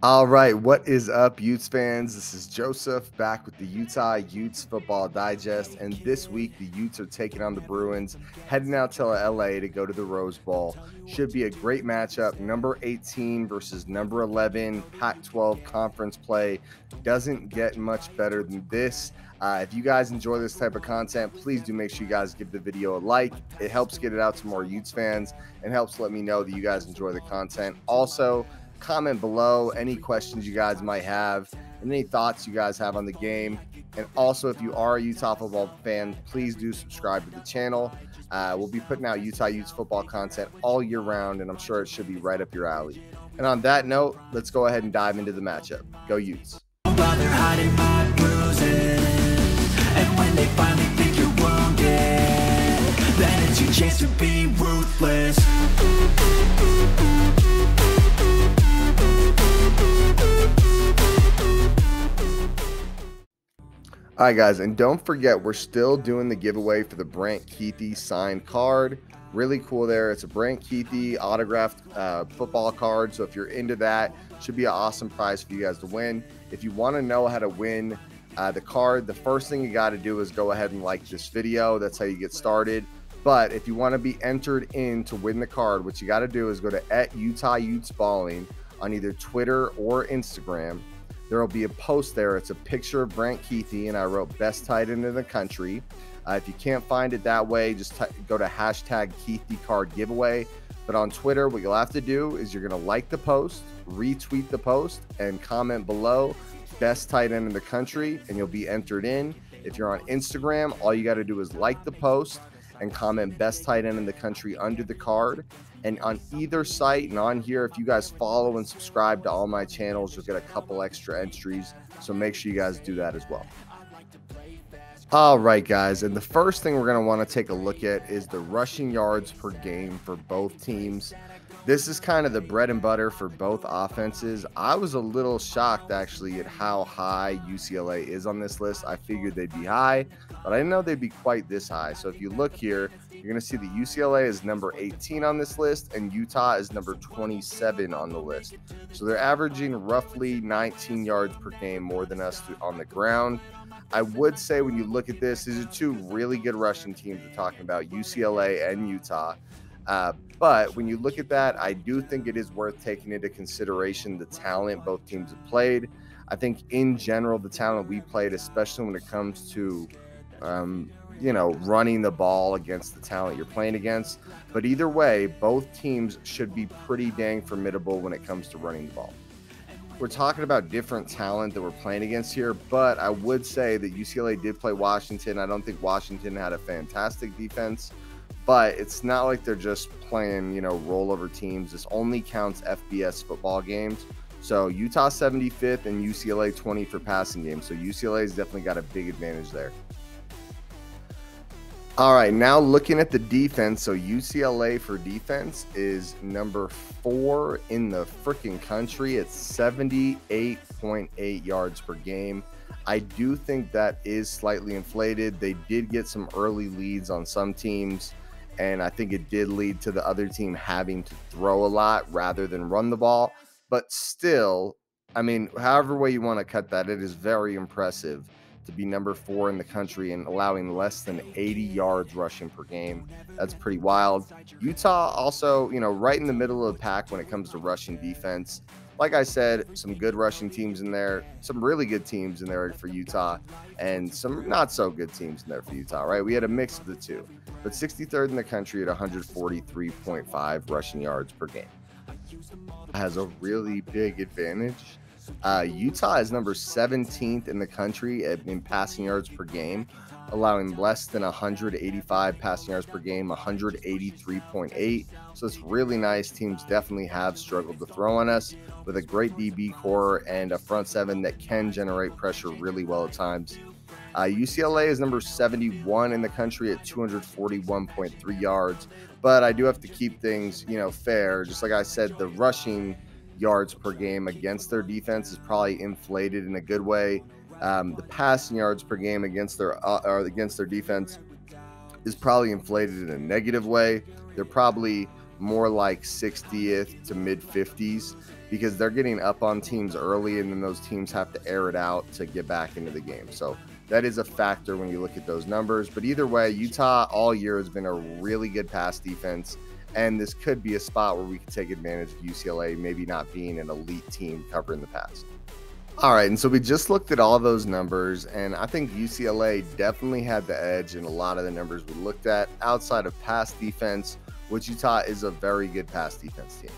All right, what is up, Utes fans? This is Joseph back with the Utah Utes Football Digest, and this week the Utes are taking on the Bruins, heading out to LA to go to the Rose Bowl. Should be a great matchup. Number 18 versus number 11, Pac-12 conference play. Doesn't get much better than this. If you guys enjoy this type of content, please do make sure you guys give the video a like. It helps get it out to more Utes fans and helps let me know that you guys enjoy the content. Also, comment below any questions you guys might have and any thoughts you guys have on the game. And also, if you are a Utah football fan, please do subscribe to the channel. We'll be putting out Utah Utes football content all year round, and I'm sure it should be right up your alley. And on that note, let's go ahead and dive into the matchup. Go Utes. And when they finally think you're wounded, then it's your chance to be ruthless. All right, guys, and don't forget, we're still doing the giveaway for the Brant Kuithe signed card. Really cool there. It's a Brant Kuithe autographed football card, so if you're into that, it should be an awesome prize for you guys to win. If you want to know how to win the card, the first thing you got to do is go ahead and like this video. That's how you get started. But if you want to be entered in to win the card, what you got to do is go to @UtahUtesBalling on either Twitter or Instagram. There will be a post there. It's a picture of Brant Kuithe, and I wrote best tight end in the country. If you can't find it that way, just go to #KuitheCard giveaway. But on Twitter, what you'll have to do is you're going to like the post, retweet the post, and comment below best tight end in the country, and you'll be entered in. If you're on Instagram, all you got to do is like the post and comment best tight end in the country under the card. And on either site and on here, if you guys follow and subscribe to all my channels, you'll get a couple extra entries. So make sure you guys do that as well. All right, guys. And the first thing we're going to want to take a look at is the rushing yards per game for both teams. This is kind of the bread and butter for both offenses. I was a little shocked, actually, at how high UCLA is on this list. I figured they'd be high, but I didn't know they'd be quite this high. So if you look here, you're going to see that UCLA is number 18 on this list, and Utah is number 27 on the list. So they're averaging roughly 19 yards per game more than us on the ground. I would say when you look at this, these are two really good rushing teams we're talking about, UCLA and Utah. But when you look at that, I do think it is worth taking into consideration the talent both teams have played. I think in general, the talent we played, especially when it comes to, running the ball against the talent you're playing against. But either way, both teams should be pretty dang formidable when it comes to running the ball. We're talking about different talent that we're playing against here, but I would say that UCLA did play Washington. I don't think Washington had a fantastic defense. But it's not like they're just playing, rollover teams. This only counts FBS football games. So Utah 75th and UCLA 20 for passing games. So UCLA's definitely got a big advantage there. All right, now looking at the defense. So UCLA for defense is number 4 in the freaking country at 78.8 yards per game. I do think that is slightly inflated. They did get some early leads on some teams, and I think it did lead to the other team having to throw a lot rather than run the ball. But still, I mean, however way you want to cut that, it is very impressive to be number 4 in the country and allowing less than 80 yards rushing per game. That's pretty wild. Utah also, right in the middle of the pack when it comes to rushing defense. Like I said, some good rushing teams in there, some really good teams in there for Utah, and some not so good teams in there for Utah, right? We had a mix of the two, but 63rd in the country at 143.5 rushing yards per game. Has a really big advantage. Utah is number 17th in the country in passing yards per game, allowing less than 185 passing yards per game, 183.8. So it's really nice. Teams definitely have struggled to throw on us with a great DB core and a front seven that can generate pressure really well at times. UCLA is number 71 in the country at 241.3 yards, but I do have to keep things, fair. Just like I said, the rushing yards per game against their defense is probably inflated in a good way. The passing yards per game against their defense is probably inflated in a negative way. They're probably more like 60th to mid 50s, because they're getting up on teams early and then those teams have to air it out to get back into the game. So that is a factor when you look at those numbers. But either way, Utah all year has been a really good pass defense. And this could be a spot where we can take advantage of UCLA maybe not being an elite team covering the pass. All right, and so we just looked at all those numbers, and I think UCLA definitely had the edge in a lot of the numbers we looked at outside of pass defense, which Utah is a very good pass defense team.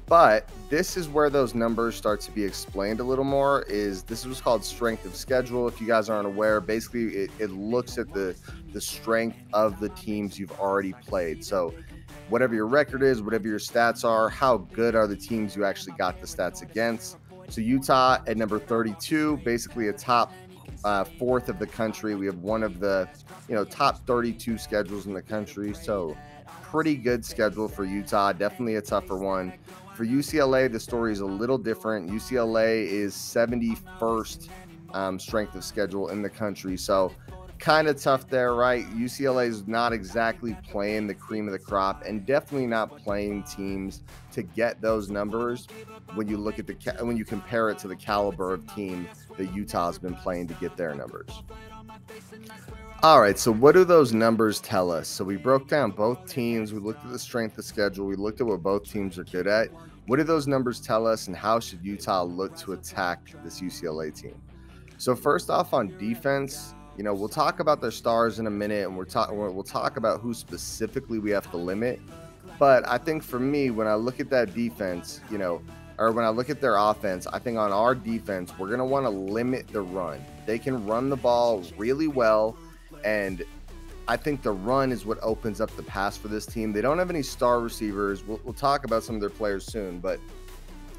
But this is where those numbers start to be explained a little more. This was called strength of schedule. If you guys aren't aware, basically it looks at the strength of the teams you've already played. So whatever your record is, whatever your stats are, how good are the teams you actually got the stats against. So Utah at number 32, basically a top fourth of the country. We have one of the top 32 schedules in the country. So pretty good schedule for Utah, definitely a tougher one. For UCLA, the story is a little different. UCLA is 71st strength of schedule in the country. So kind of tough there, right? UCLA is not exactly playing the cream of the crop and definitely not playing teams to get those numbers when you look at when you compare it to the caliber of team that Utah's been playing to get their numbers. All right, so what do those numbers tell us? So we broke down both teams. We looked at the strength of schedule. We looked at what both teams are good at. What do those numbers tell us, and how should Utah look to attack this UCLA team? So first off, on defense, we'll talk about their stars in a minute, and we'll talk about who specifically we have to limit. But I think for me, when I look at that defense, or when I look at their offense, I think on our defense, we're going to want to limit the run. They can run the ball really well, and I think the run is what opens up the pass for this team. They don't have any star receivers. We'll talk about some of their players soon, but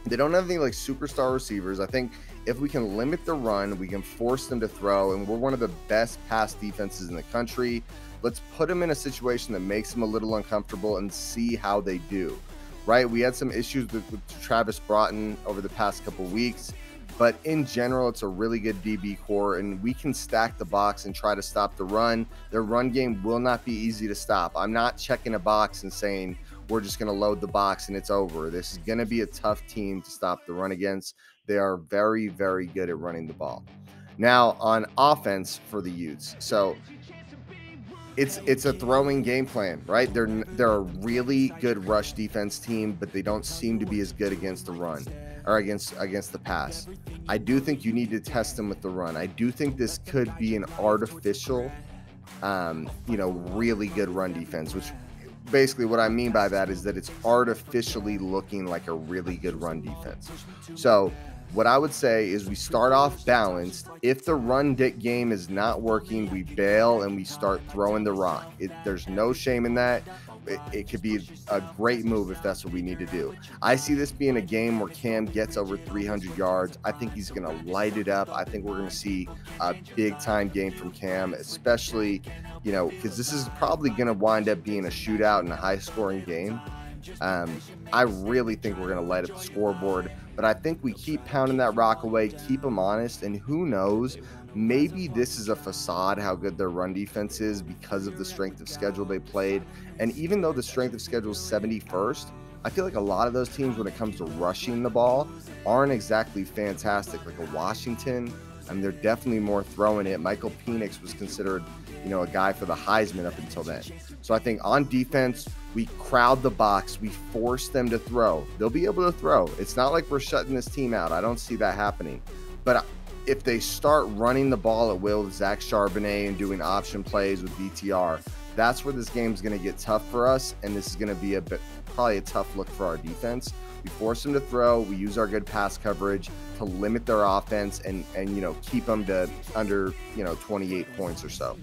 they don't have any like superstar receivers. I think if we can limit the run, we can force them to throw, and we're one of the best pass defenses in the country. Let's put them in a situation that makes them a little uncomfortable and see how they do, right? We had some issues with Travis Broughton over the past couple weeks, but in general, it's a really good DB core, and we can stack the box and try to stop the run. Their run game will not be easy to stop. I'm not checking a box and saying we're just going to load the box and it's over. This is going to be a tough team to stop the run against. They are very, very good at running the ball. Now, on offense for the Utes, so it's a throwing game plan, right? They're a really good rush defense team, but they don't seem to be as good against the run or against the pass. I do think you need to test them with the run. I do think this could be an artificial, really good run defense, which basically what I mean by that is that it's artificially looking like a really good run defense. So what I would say is we start off balanced. If the run game is not working, we bail and we start throwing the rock. There's no shame in that. It could be a great move if that's what we need to do. I see this being a game where Cam gets over 300 yards. I think he's going to light it up. I think we're going to see a big-time game from Cam, especially, because this is probably going to wind up being a shootout and a high-scoring game. I really think we're going to light up the scoreboard, but I think we keep pounding that rock away, keep them honest, and who knows, maybe this is a facade how good their run defense is because of the strength of schedule they played. And even though the strength of schedule is 71st, I feel like a lot of those teams when it comes to rushing the ball aren't exactly fantastic. Like a Washington, they're definitely more throwing it. Michael Penix was considered, a guy for the Heisman up until then. So I think on defense, we crowd the box. We force them to throw. They'll be able to throw. It's not like we're shutting this team out. I don't see that happening. But if they start running the ball at will with Zach Charbonnet and doing option plays with BTR, that's where this game's going to get tough for us, and this is going to be probably a tough look for our defense. We force them to throw. We use our good pass coverage to limit their offense and keep them to under 28 points or so.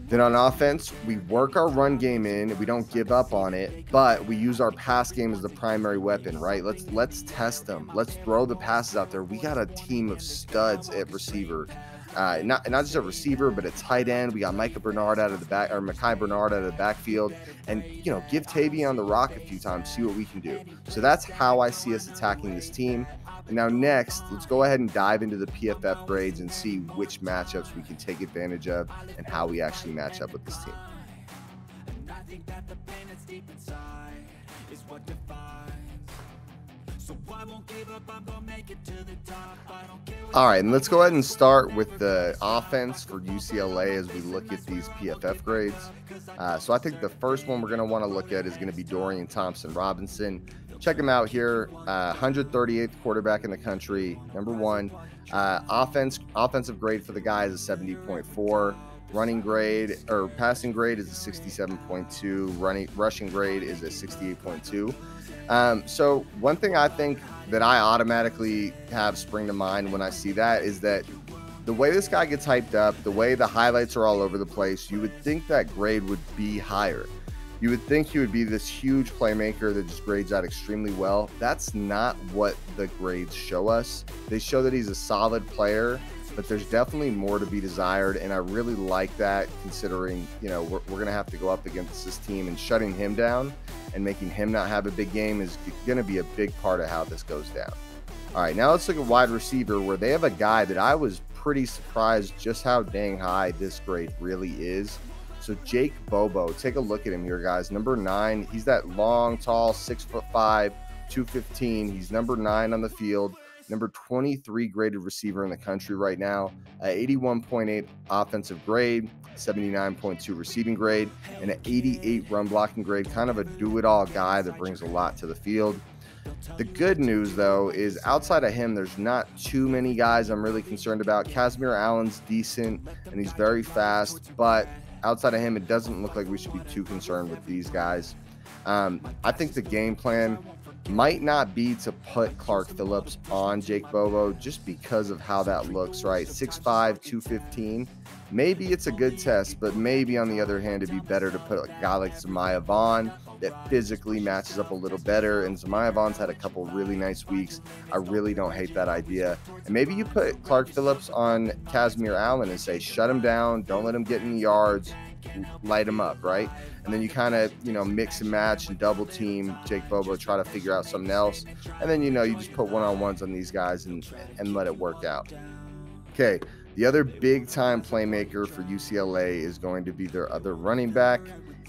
Then on offense, we work our run game in. We don't give up on it, but we use our pass game as the primary weapon, right? Let's test them. Let's throw the passes out there. We got a team of studs at receiver. Not just a receiver, but a tight end. We got Micah Bernard out of the back, or Mekhi Bernard out of the backfield, and give Tavion the rock a few times, see what we can do. So that's how I see us attacking this team. And now next, let's go ahead and dive into the PFF grades and see which matchups we can take advantage of and how we actually match up with this team. is what defines. So I won't give up, I'm gonna make it to the top. I don't care. All right, and let's go ahead and start with the offense for UCLA as we look at these PFF grades. So I think the first one we're going to want to look at is going to be Dorian Thompson-Robinson. Check him out here, 138th quarterback in the country, number one. Offensive grade for the guy is a 70.4. Running grade or passing grade is a 67.2. Rushing grade is a 68.2. So one thing I think that I automatically have spring to mind when I see that is that the way this guy gets hyped up, the way the highlights are all over the place, you would think that grade would be higher. You would think he would be this huge playmaker that just grades out extremely well. That's not what the grades show us. They show that he's a solid player, but there's definitely more to be desired, and I really like that, considering, you know, we're going to have to go up against this team, and shutting him down and making him not have a big game is going to be a big part of how this goes down. All right, now let's look at wide receiver, where they have a guy that I was pretty surprised just how dang high this grade really is. So Jake Bobo, take a look at him here, guys. Number 9, he's that long, tall, 6'5", 215. He's number 9 on the field. Number 23 graded receiver in the country right now, 81.8 offensive grade, 79.2 receiving grade, and an 88 run blocking grade. Kind of a do-it-all guy that brings a lot to the field. The good news, though, is outside of him, there's not too many guys I'm really concerned about. Kazmir Allen's decent, and he's very fast, but outside of him, it doesn't look like we should be too concerned with these guys. I think the game plan might not be to put Clark Phillips on Jake Bobo just because of how that looks, right? 6'5", 215. Maybe it's a good test, but maybe on the other hand, it'd be better to put a guy like Zamiah Vaughn that physically matches up a little better. And Zamiah Vaughn's had a couple really nice weeks. I really don't hate that idea. And maybe you put Clark Phillips on Kazmir Allen and say, shut him down, don't let him get any yards, light him up, right? And then you kind of, you know, mix and match and double team Jake Bobo, try to figure out something else. And then, you know, you just put one-on-ones on these guys and let it work out. Okay, the other big-time playmaker for UCLA is going to be their other running back.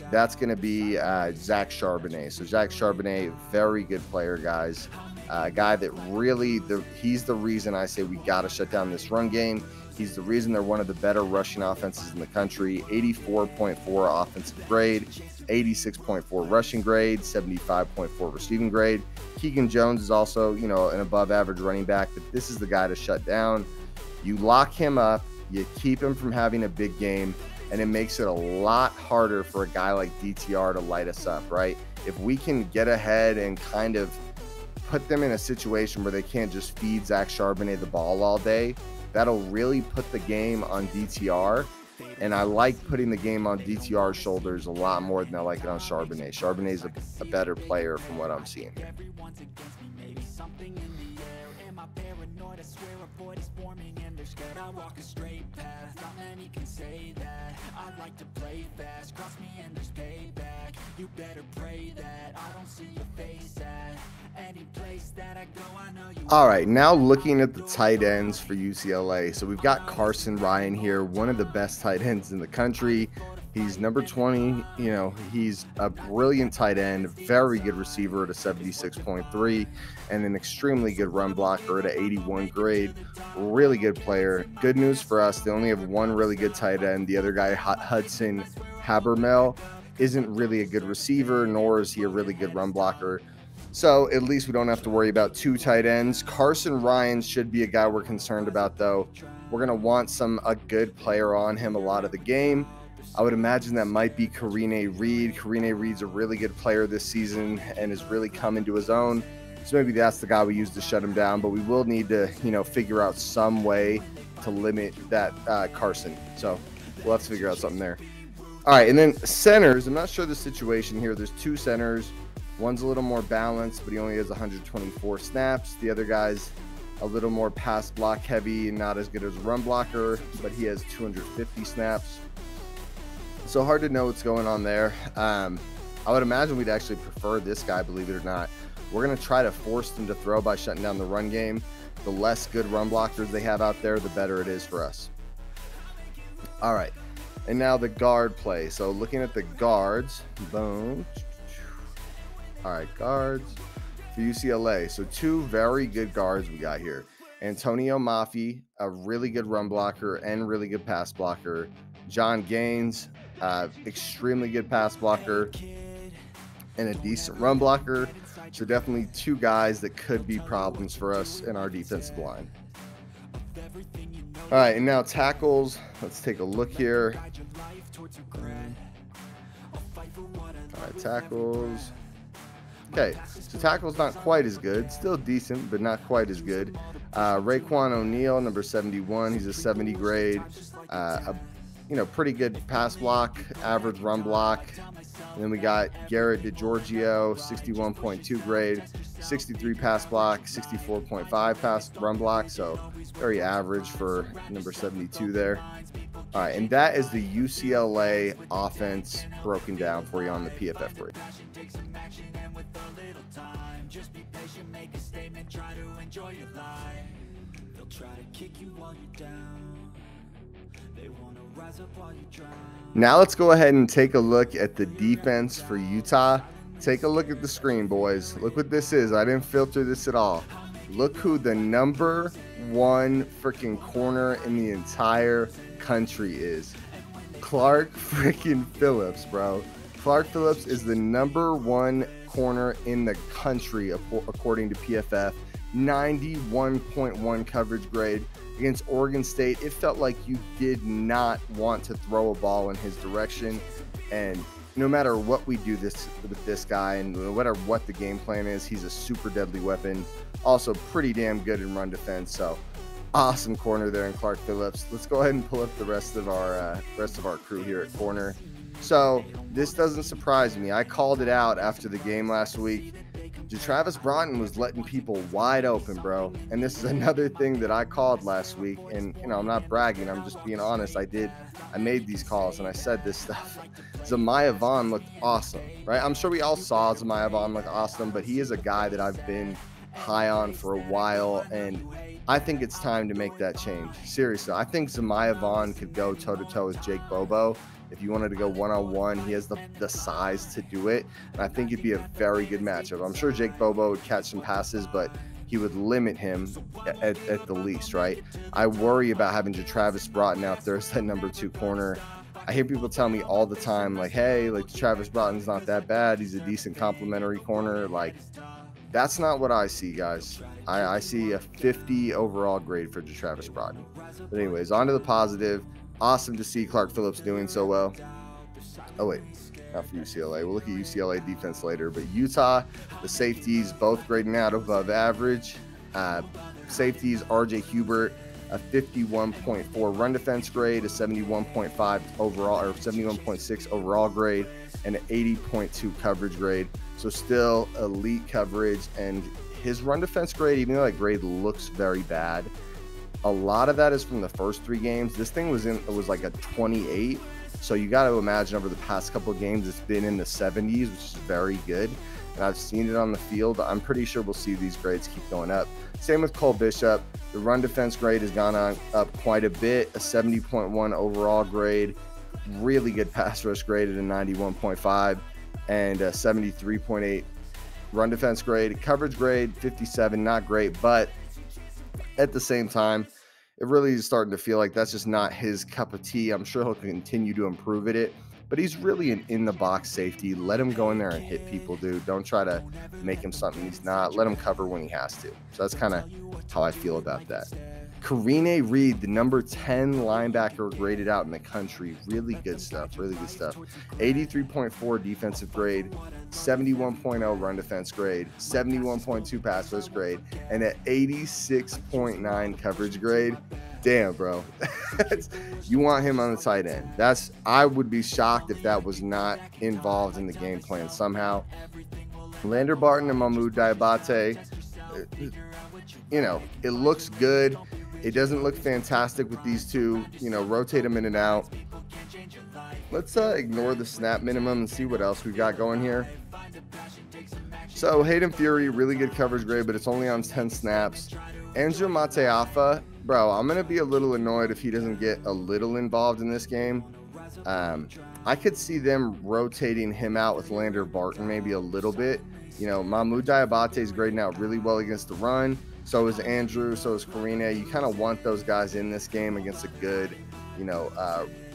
That's going to be Zach Charbonnet. So Zach Charbonnet, very good player, guys. A guy that really, he's the reason I say we got to shut down this run game. He's the reason they're one of the better rushing offenses in the country. 84.4 offensive grade, 86.4 rushing grade, 75.4 receiving grade. Keegan Jones is also, you know, an above average running back, but this is the guy to shut down. You lock him up, you keep him from having a big game, and it makes it a lot harder for a guy like DTR to light us up, right? If we can get ahead and kind of put them in a situation where they can't just feed Zach Charbonnet the ball all day, that'll really put the game on DTR. And I like putting the game on DTR's shoulders a lot more than I like it on Charbonnet. Charbonnet's a better player from what I'm seeing here. I walk a straight path, not many can say that. I like to play fast, cross me and there's payback. You better pray that I don't see your face at any place that I go. I know you. All right, now looking at the tight ends for UCLA. So we've got Carson Ryan here, one of the best tight ends in the country. He's number 20. You know, he's a brilliant tight end, very good receiver at a 76.3, and an extremely good run blocker at an 81 grade. Really good player. Good news for us, they only have one really good tight end. The other guy, Hudson Habermel, isn't really a good receiver, nor is he a really good run blocker. So at least we don't have to worry about two tight ends. Carson Ryan should be a guy we're concerned about, though. We're going to want a good player on him a lot of the game. I would imagine that might be Karine Reed. Karine Reed's a really good player this season and has really come into his own. So maybe that's the guy we use to shut him down, but we will need to, you know, figure out some way to limit that Carson. So we'll have to figure out something there. All right, and then centers. I'm not sure the situation here. There's two centers. One's a little more balanced, but he only has 124 snaps. The other guy's a little more pass block heavy and not as good as a run blocker, but he has 250 snaps. So hard to know what's going on there. I would imagine we'd actually prefer this guy, believe it or not. We're going to try to force them to throw by shutting down the run game. The less good run blockers they have out there, the better it is for us. All right, and now the guard play. So looking at the guards, boom. All right, guards for UCLA. So 2 very good guards we got here. Antonio Mafi, a really good run blocker and really good pass blocker. John Gaines, extremely good pass blocker and a decent run blocker. So definitely 2 guys that could be problems for us in our defensive line. All right, and now tackles. Let's take a look here. All right, tackles. Okay, so tackle's not quite as good. Still decent, but not quite as good. Raekwon O'Neal, number 71. He's a 70 grade. Pretty good pass block, average run block. And then we got Garrett DiGiorgio, 61.2 grade, 63 pass block, 64.5 pass run block. So very average for number 72 there. All right, and that is the UCLA offense broken down for you on the PFF grade. Now let's go ahead and take a look at the defense for Utah. Take a look at the screen, boys. Look what this is. I didn't filter this at all. Look who the number 1 freaking corner in the entire country is. Clark freaking Phillips, bro. Clark Phillips is the number 1 corner in the country according to PFF. 91.1 coverage grade. Against Oregon State, it felt like you did not want to throw a ball in his direction. And no matter what we do with this guy, and no matter what the game plan is, he's a super deadly weapon. Also pretty damn good in run defense. So awesome corner there in Clark Phillips. Let's go ahead and pull up the rest of our crew here at corner. So this doesn't surprise me. I called it out after the game last week. Travis Broughton was letting people wide open, bro. And this is another thing that I called last week. And, I'm not bragging. I'm just being honest. I made these calls and I said this stuff. Zamiah Vaughn looked awesome, right? I'm sure we all saw Zamiah Vaughn look awesome, but he is a guy that I've been high on for a while. And I think it's time to make that change. Seriously, I think Zamiah Vaughn could go toe-to-toe with Jake Bobo. If you wanted to go one-on-one, he has the size to do it. And I think it'd be a very good matchup. I'm sure Jake Bobo would catch some passes, but he would limit him at the least, right? I worry about having Travis Broughton out there as that number 2 corner. I hear people tell me all the time, like, hey, like, Travis Broughton's not that bad. He's a decent complimentary corner. Like, that's not what I see, guys. I see a 50 overall grade for Travis Broughton. But anyways, on to the positive. Awesome to see Clark Phillips doing so well. Oh, wait, not for UCLA. We'll look at UCLA defense later. But Utah, the safeties, both grading out above average. Safeties, RJ Hubert, a 51.4 run defense grade, a 71.5 overall, or 71.6 overall grade, and an 80.2 coverage grade. So still elite coverage. And his run defense grade, even though that grade looks very bad, a lot of that is from the first 3 games. This thing was like a 28. So you got to imagine over the past couple of games, it's been in the 70s, which is very good. And I've seen it on the field. I'm pretty sure we'll see these grades keep going up. Same with Cole Bishop. The run defense grade has gone up quite a bit, a 70.1 overall grade, really good pass rush grade at a 91.5, and a 73.8 run defense grade. Coverage grade, 57, not great, but at the same time, it really is starting to feel like that's just not his cup of tea. I'm sure he'll continue to improve at it, but he's really an in-the-box safety. Let him go in there and hit people, dude. Don't try to make him something he's not. Let him cover when he has to. So that's kind of how I feel about that. Karine Reed, the number 10 linebacker graded out in the country. Really good stuff. Really good stuff. 83.4 defensive grade, 71.0 run defense grade, 71.2 pass rush grade, and an 86.9 coverage grade. Damn, bro. You want him on the tight end. I would be shocked if that was not involved in the game plan somehow. Lander Barton and Mahmoud Diabate, it looks good. It doesn't look fantastic with these two, rotate them in and out. Let's ignore the snap minimum and see what else we've got going here. So Hayden Fury, really good coverage grade, but it's only on 10 snaps. Andrew Mateafa, bro, I'm going to be a little annoyed if he doesn't get a little involved in this game. I could see them rotating him out with Lander Barton maybe a little bit. You know, Mahmoud Diabate is grading out really well against the run. So is Andrew. So is Karina. You kind of want those guys in this game against a good, you know,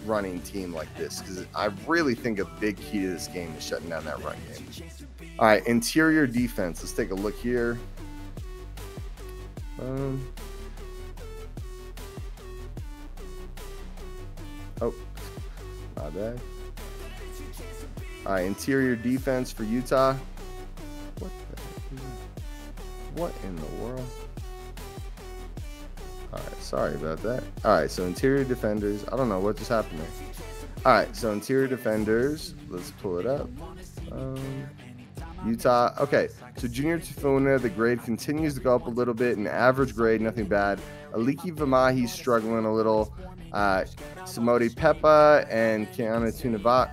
running team like this, because I really think a big key to this game is shutting down that run game. All right, interior defense. Let's take a look here. Oh, my bad. All right, interior defense for Utah. What in the world? All right, sorry about that. All right, so interior defenders. I don't know what just happened there. All right, so interior defenders. Let's pull it up. Utah. Okay, so Junior Tufuna, the grade continues to go up a little bit. An average grade, nothing bad. Aliki Vamahi struggling a little. Samodi Peppa and Kiana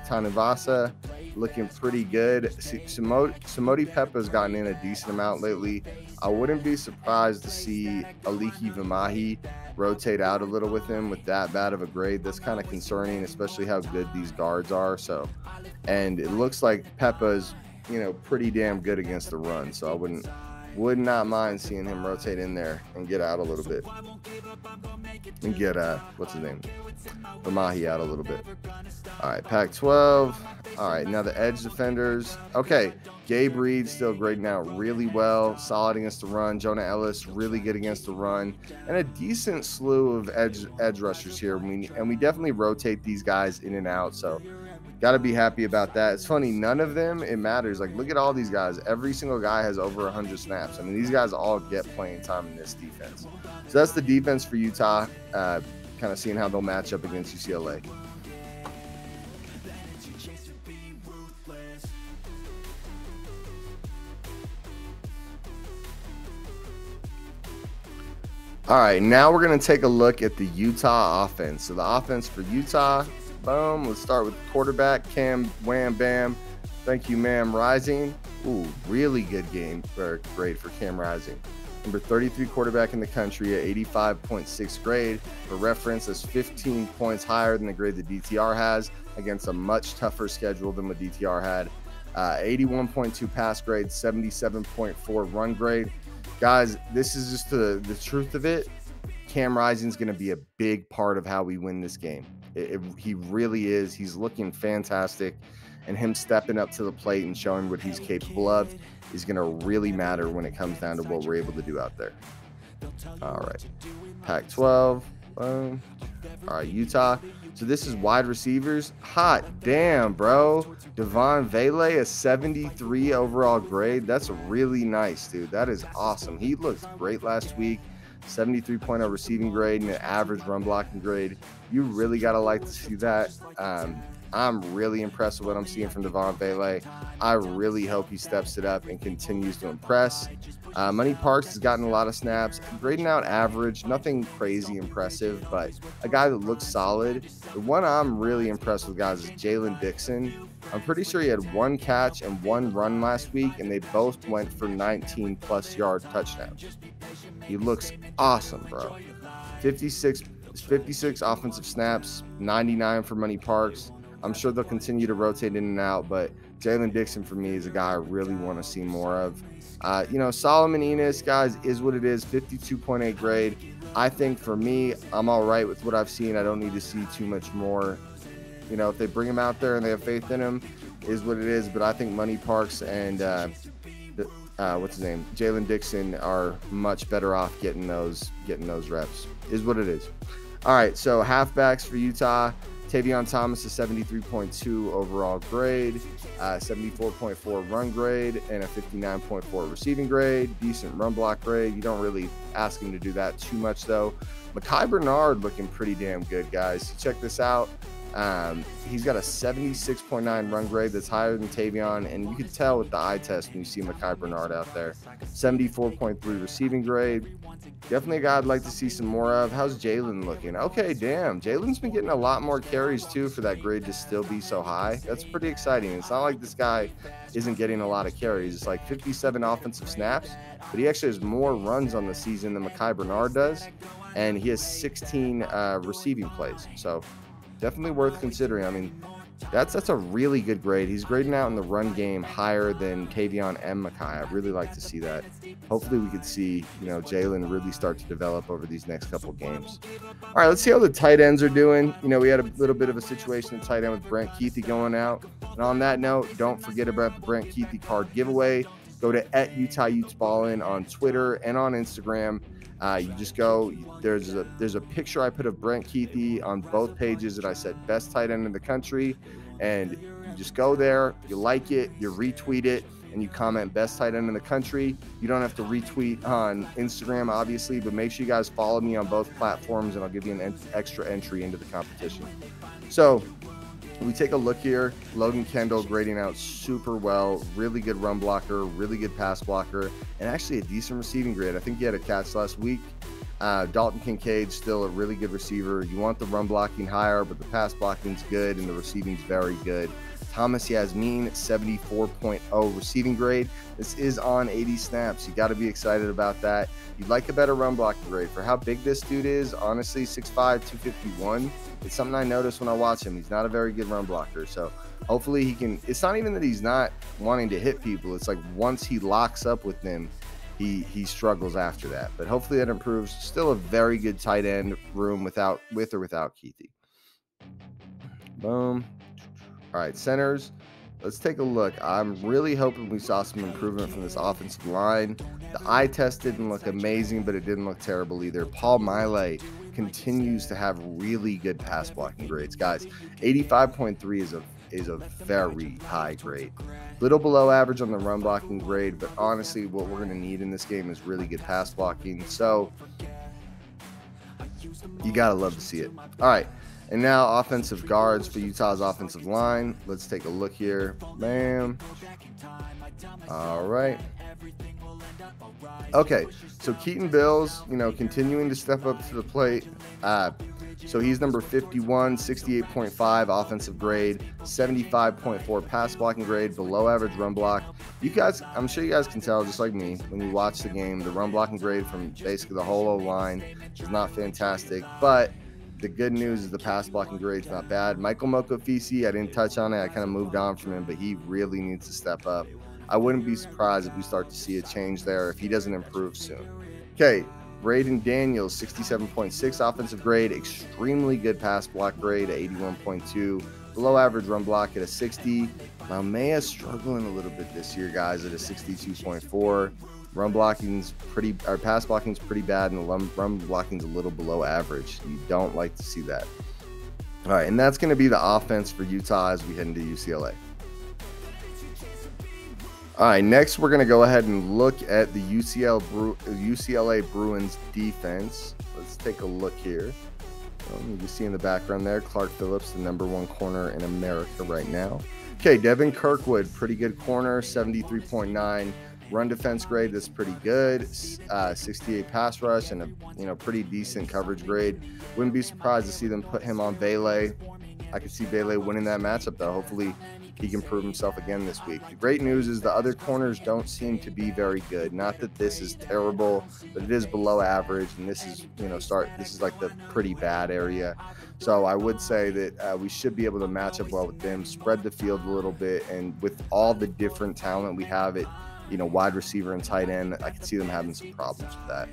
Tanavasa looking pretty good. Samodi Peppa's gotten in a decent amount lately. I wouldn't be surprised to see Aliki Vamahi rotate out a little with him with that bad of a grade. That's kind of concerning, especially how good these guards are. So, and it looks like Peppa's, you know, pretty damn good against the run. So I would not mind seeing him rotate in there and get out a little bit and get what's his name, Vamahi out a little bit. All right, Pac-12. All right, now the edge defenders. Okay, Gabe Reed still grading out really well, solid against the run. Jonah Ellis really good against the run, and a decent slew of edge rushers here. And we definitely rotate these guys in and out, so got to be happy about that. It's funny, none of them, it matters. Like, look at all these guys. Every single guy has over 100 snaps. I mean, these guys all get playing time in this defense. So that's the defense for Utah, kind of seeing how they'll match up against UCLA. All right, now we're going to take a look at the Utah offense. So the offense for Utah, boom. Let's start with quarterback, Cam Wham Bam. Thank you, ma'am. Rising. Ooh, really good game or grade for Cam Rising. Number 33 quarterback in the country at 85.6 grade. For reference, that's 15 points higher than the grade that DTR has against a much tougher schedule than what DTR had. 81.2 pass grade, 77.4 run grade. Guys, this is just the truth of it. Cam Rising's going to be a big part of how we win this game. He really is. He's looking fantastic, and him stepping up to the plate and showing what he's capable of is going to really matter when it comes down to what we're able to do out there. All right, Pac-12. All right, Utah. So this is wide receivers. Hot damn, bro. Devon Vele, a 73 overall grade. That's really nice, dude. That is awesome. He looked great last week. 73.0 receiving grade and an average run blocking grade. You really got to like to see that. I'm really impressed with what I'm seeing from Devon Vele. I really hope he steps it up and continues to impress. Money Parks has gotten a lot of snaps, grading out average, nothing crazy impressive, but a guy that looks solid. The one I'm really impressed with, guys, is Jalen Dixon. I'm pretty sure he had one catch and one run last week, and they both went for 19-plus yard touchdowns. He looks awesome, bro. 56 offensive snaps, 99 for Money Parks. I'm sure they'll continue to rotate in and out, but Jalen Dixon for me is a guy I really want to see more of. You know, Solomon Enos, guys, is what it is, 52.8 grade. I think for me, I'm all right with what I've seen. I don't need to see too much more. You know, if they bring him out there and they have faith in him, is what it is. But I think Money Parks and what's his name, Jalen Dixon are much better off getting those reps. Is what it is. All right, so halfbacks for Utah. Tavion Thomas, a 73.2 overall grade, 74.4 run grade, and a 59.4 receiving grade. Decent run block grade. You don't really ask him to do that too much, though. Mekhi Bernard looking pretty damn good, guys. Check this out. He's got a 76.9 run grade that's higher than Tavion, and you can tell with the eye test when you see Mekhi Bernard out there. 74.3 receiving grade. Definitely a guy I'd like to see some more of. How's Jalen looking? Okay, damn. Jalen's been getting a lot more carries, too, for that grade to still be so high. That's pretty exciting. It's not like this guy isn't getting a lot of carries. It's like 57 offensive snaps, but he actually has more runs on the season than Mekhi Bernard does, and he has 16 receiving plays. So definitely worth considering. I mean, That's a really good grade. He's grading out in the run game higher than Tavion and Makai. I really like to see that. Hopefully we could see, Jalen really start to develop over these next couple games. All right, let's see how the tight ends are doing. We had a little bit of a situation at tight end with Brent Keithy going out. And on that note, don't forget about the Brent Keithy card giveaway. Go to @UtahUtesBallin on Twitter and on Instagram. You just go, there's a picture I put of Brent Keithy on both pages that I said best tight end in the country, and you just go there, you like it, you retweet it, and you comment best tight end in the country. You don't have to retweet on Instagram, obviously, but make sure you guys follow me on both platforms, and I'll give you an extra entry into the competition. So we take a look here. Logan Kendall grading out super well. Really good run blocker, really good pass blocker, and actually a decent receiving grade. I think he had a catch last week. Dalton Kincaid, still a really good receiver. You want the run blocking higher, but the pass blocking's good and the receiving's very good. Thomas Yasmin, 74.0 receiving grade. This is on 80 snaps. You got to be excited about that. You'd like a better run blocking grade. For how big this dude is, honestly, 6'5", 251, it's something I noticed when I watch him. He's not a very good run blocker. So hopefully he can. It's not even that he's not wanting to hit people. It's like once he locks up with them, he struggles after that. But hopefully that improves. Still a very good tight end room with or without Keithy. Boom. All right, centers. Let's take a look. I'm really hoping we saw some improvement from this offensive line. The eye test didn't look amazing, but it didn't look terrible either. Paul Miley continues to have really good pass blocking grades. Guys, 85.3 is a very high grade. Little below average on the run blocking grade, but honestly, what we're going to need in this game is really good pass blocking. So you got to love to see it. All right. And now offensive guards for Utah's offensive line. Let's take a look here. Bam. All right. Okay, so Keaton Bills, continuing to step up to the plate. So he's number 51, 68.5 offensive grade, 75.4 pass blocking grade, below average run block. You guys, I'm sure you guys can tell, just like me, when you watch the game, the run blocking grade from basically the whole O-line is not fantastic, but the good news is the pass blocking grade's not bad. Michael Mokofisi, I didn't touch on it. I kind of moved on from him, but he really needs to step up. I wouldn't be surprised if we start to see a change there if he doesn't improve soon. Okay, Braden Daniels, 67.6 offensive grade, extremely good pass block grade at 81.2, below average run block at a 60. Malmea struggling a little bit this year, guys, at a 62.4. Run blocking's pass blocking's pretty bad, and the run blocking's a little below average. You don't like to see that. All right, and that's going to be the offense for Utah as we head into UCLA. All right, next we're going to go ahead and look at the UCLA Bruins defense. Let's take a look here. You can see in the background there, Clark Phillips, the #1 corner in America right now. Okay, Devin Kirkwood, pretty good corner, 73.9. Run defense grade, that's pretty good. 68 pass rush and a pretty decent coverage grade. Wouldn't be surprised to see them put him on Bailey. I could see Bailey winning that matchup, though. Hopefully he can prove himself again this week. The great news is the other corners don't seem to be very good. Not that this is terrible, but it is below average, and this is this is like the pretty bad area. So I would say that we should be able to match up well with them, spread the field a little bit, and with all the different talent we have at wide receiver and tight end, I could see them having some problems with that.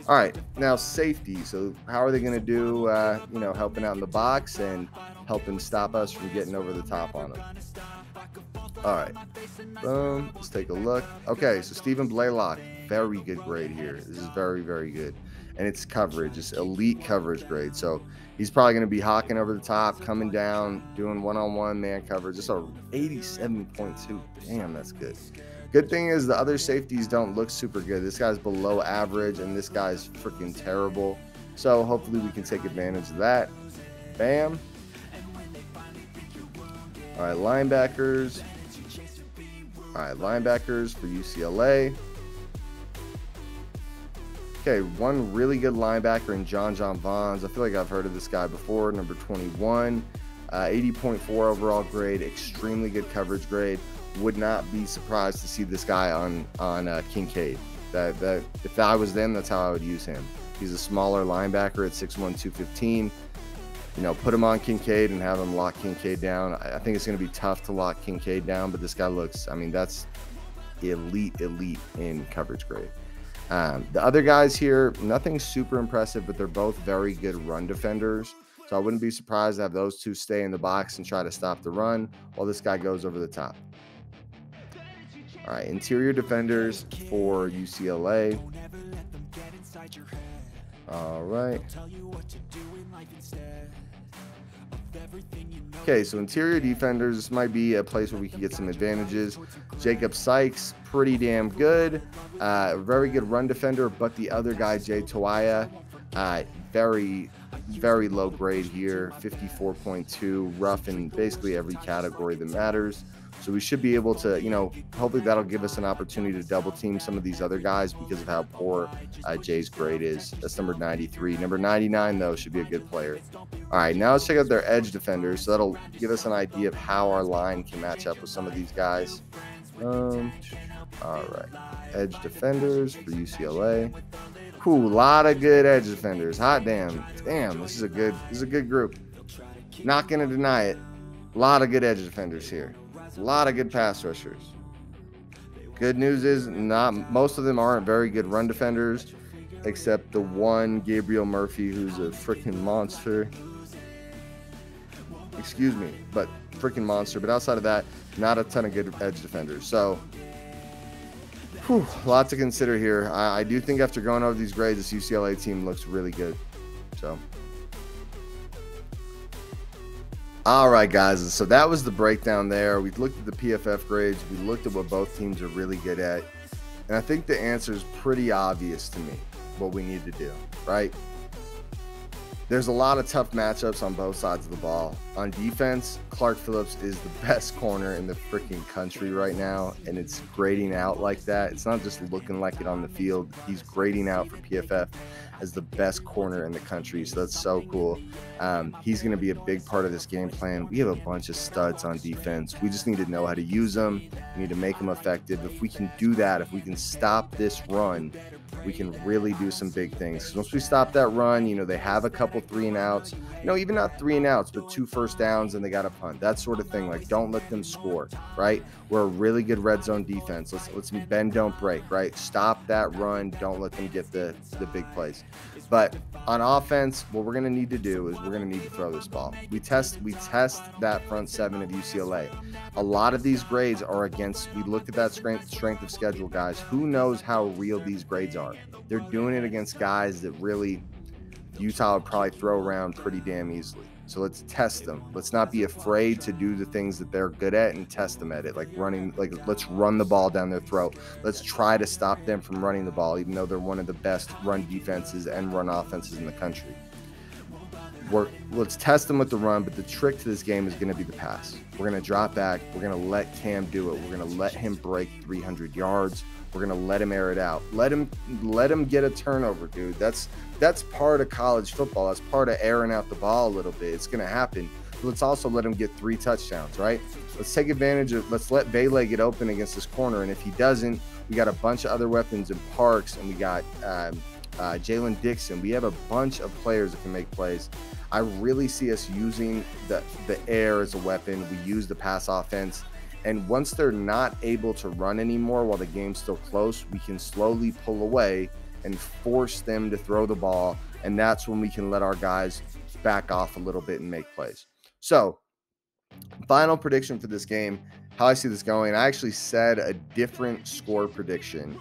All right, now safety. So how are they going to do, helping out in the box and helping stop us from getting over the top on them? All right, boom, let's take a look. Okay, so Stephen Blaylock, very good grade here. This is very, very good. And it's coverage, it's elite coverage grade. So he's probably going to be hawking over the top, coming down, doing one-on-one man coverage. It's a 87.2. Damn, that's good. Good thing is the other safeties don't look super good. This guy's below average, and this guy's freaking terrible. So hopefully we can take advantage of that. Bam. All right, linebackers. All right, linebackers for UCLA. Okay, one really good linebacker in John Vaughns. I feel like I've heard of this guy before, number 21. 80.4 overall grade, extremely good coverage grade. Would not be surprised to see this guy on Kincaid. That if I was them, that's how I would use him. He's a smaller linebacker at 6'1", 215. put him on Kincaid and have him lock Kincaid down. I think it's going to be tough to lock Kincaid down, but this guy looks, I mean, that's elite in coverage grade. The other guys here, nothing super impressive, but they're both very good run defenders. So I wouldn't be surprised to have those two stay in the box and try to stop the run while this guy goes over the top. All right, interior defenders for UCLA. All right. Okay, so interior defenders, this might be a place where we can get some advantages. Jacob Sykes, pretty damn good. Very good run defender, but the other guy, Jay Toia, very low grade here, 54.2, rough in basically every category that matters. So we should be able to, hopefully that'll give us an opportunity to double team some of these other guys because of how poor Jay's grade is. That's number 93. Number 99, though, should be a good player. All right, now let's check out their edge defenders. So that'll give us an idea of how our line can match up with some of these guys. All right, edge defenders for UCLA. Cool, a lot of good edge defenders. Hot damn, this is a good group. Not gonna deny it. A lot of good edge defenders here. A lot of good pass rushers. Good news is most of them aren't very good run defenders, except the one Gabriel Murphy, who's a freaking monster. Excuse me, but freaking monster. But outside of that, not a ton of good edge defenders. So, a lot to consider here. I do think after going over these grades, this UCLA team looks really good. So. All right, guys, so that was the breakdown there. We looked at the PFF grades. We looked at what both teams are really good at. And I think the answer is pretty obvious to me, what we need to do, right? There's a lot of tough matchups on both sides of the ball. On defense, Clark Phillips is the best corner in the freaking country right now, and it's grading out like that. It's not just looking like it on the field. He's grading out for PFF as the best corner in the country, so that's so cool. He's going to be a big part of this game plan. We have a bunch of studs on defense. We just need to know how to use them. We need to make them effective. If we can do that, if we can stop this run, we can really do some big things. Because once we stop that run, they have a couple 3-and-outs. Even not 3-and-outs, but 2 first downs, and they got to punt. That sort of thing. Like, don't let them score, right? We're a really good red zone defense. Let's bend, don't break, right? Stop that run. Don't let them get the big plays. But on offense, what we're going to need to do is we're going to need to throw this ball. We test that front seven of UCLA. A lot of these grades are against, we looked at that strength of schedule, guys. Who knows how real these grades are? They're doing it against guys that really Utah would probably throw around pretty damn easily. So let's test them. Let's not be afraid to do the things that they're good at and test them at it. Let's run the ball down their throat. Let's try to stop them from running the ball, even though they're one of the best run defenses and run offenses in the country. Let's test them with the run, but the trick to this game is going to be the pass. We're going to drop back. We're going to let Cam do it. We're going to let him break 300 yards. We're going to let him air it out. Let him get a turnover, dude. That's part of college football. That's part of airing out the ball a little bit. It's going to happen. But let's also let him get 3 touchdowns, right? Let's take advantage of, let's let Bailey get open against this corner. And if he doesn't, we got a bunch of other weapons in Parks, and we got Jalen Dixon. We have a bunch of players that can make plays. I really see us using the air as a weapon. We use the pass offense. And once they're not able to run anymore while the game's still close, we can slowly pull away and force them to throw the ball. And that's when we can let our guys back off a little bit and make plays. So, final prediction for this game, how I see this going. I actually said a different score prediction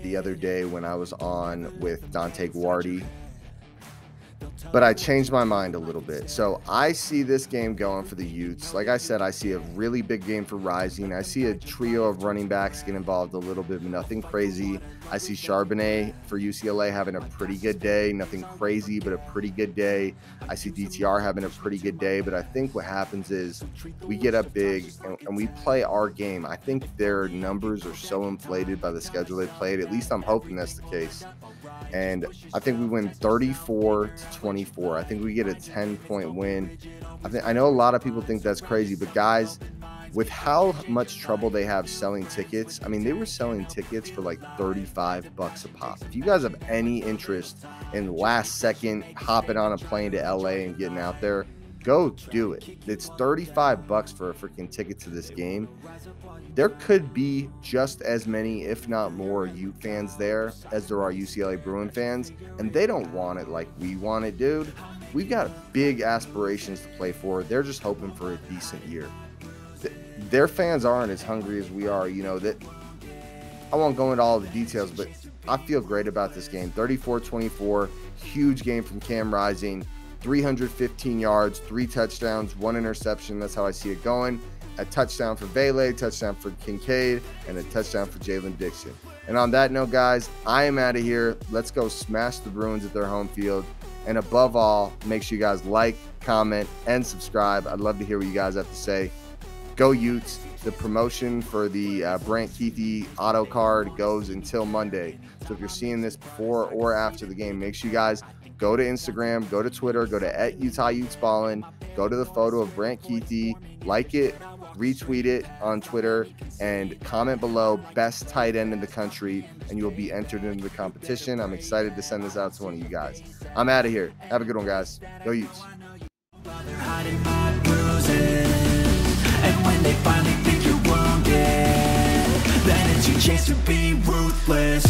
the other day when I was on with Dante Guardi, but I changed my mind a little bit. So I see this game going for the Utes. Like I said, I see a really big game for Rising. I see a trio of running backs get involved a little bit, but nothing crazy. I see Charbonnet for UCLA having a pretty good day. Nothing crazy, but a pretty good day. I see DTR having a pretty good day, but I think what happens is we get up big and we play our game. I think their numbers are so inflated by the schedule they played. At least I'm hoping that's the case. and I think we win 34-24. I think we get a 10-point win. I know a lot of people think that's crazy, but guys, with how much trouble they have selling tickets, I mean, they were selling tickets for like $35 a pop. If you guys have any interest in last second hopping on a plane to LA and getting out there, go do it. It's $35 for a freaking ticket to this game. There could be just as many, if not more, Ute fans there as there are UCLA Bruin fans, and they don't want it like we want it, dude. We've got big aspirations to play for. They're just hoping for a decent year. Their fans aren't as hungry as we are. You know, that I won't go into all the details, but I feel great about this game. 34-24, huge game from Cam Rising, 315 yards, 3 touchdowns, 1 interception. That's how I see it going. A touchdown for Bailey, touchdown for Kincaid, and a touchdown for Jalen Dixon. And on that note, guys, I am out of here. Let's go smash the Bruins at their home field. And above all, make sure you guys like, comment, and subscribe. I'd love to hear what you guys have to say. Go Utes. The promotion for the Brant Keithy auto card goes until Monday. So if you're seeing this before or after the game, make sure you guys go to Instagram, go to Twitter, go to @UtahUtesBallin, go to the photo of Brant Keithy, like it, retweet it on Twitter, and comment below best tight end in the country, and you will be entered into the competition. I'm excited to send this out to one of you guys. I'm out of here. Have a good one, guys. Go Utes. And when they finally think you're wounded, then it's your chance to be ruthless.